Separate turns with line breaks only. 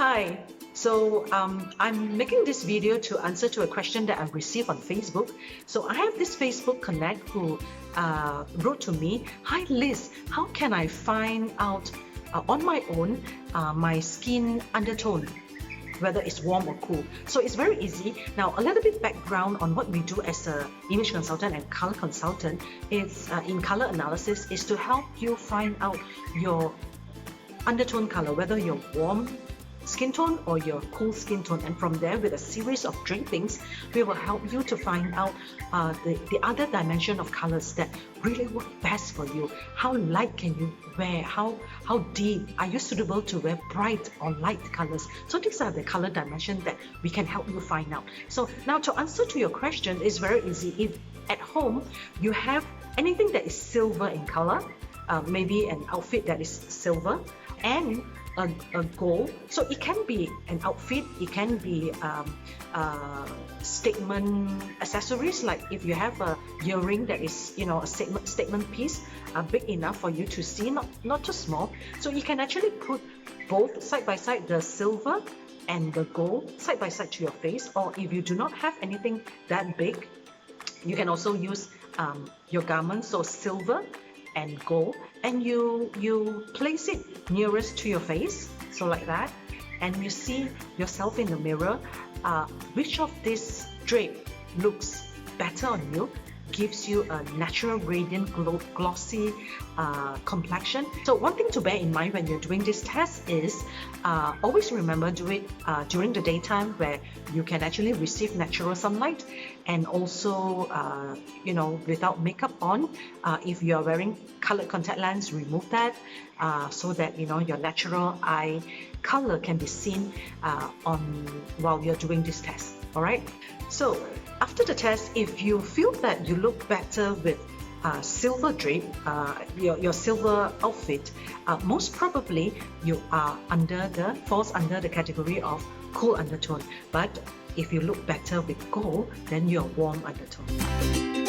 Hi, I'm making this video to answer to a question that I received on Facebook. So I have this Facebook Connect who wrote to me, "Hi Liz, how can I find out on my own my skin undertone, whether it's warm or cool?" So it's very easy. Now, a little bit background on what we do as an image consultant and color consultant is in color analysis is to help you find out your undertone color, whether you're warm skin tone or your cool skin tone, and from there, with a series of drapings, we will help you to find out the other dimension of colors that really work best for you. How light can you wear? How deep? Are you suitable to wear bright or light colors? So these are the color dimension that we can help you find out. So now, to answer to your question, it's very easy. If at home you have anything that is silver in color, maybe an outfit that is silver and a gold, so it can be an outfit, it can be statement accessories, like if you have a earring that is, you know, a statement piece, big enough for you to see, not too small. So you can actually put both side by side, the silver and the gold side by side to your face. Or if you do not have anything that big, you can also use your garment, so silver and gold, and you place it nearest to your face, so like that, and you see yourself in the mirror. Which of this drape looks better on you, gives you a natural radiant glossy complexion. So one thing to bear in mind when you're doing this test is always remember, do it during the daytime where you can actually receive natural sunlight, and also you know, without makeup on. If you are wearing colored contact lens, remove that so that, you know, your natural eye color can be seen while you're doing this test. All right, so after the test, if you feel that you look better with silver drape, your silver outfit, most probably you are falls under the category of cool undertone. But if you look better with gold, then you're warm undertone.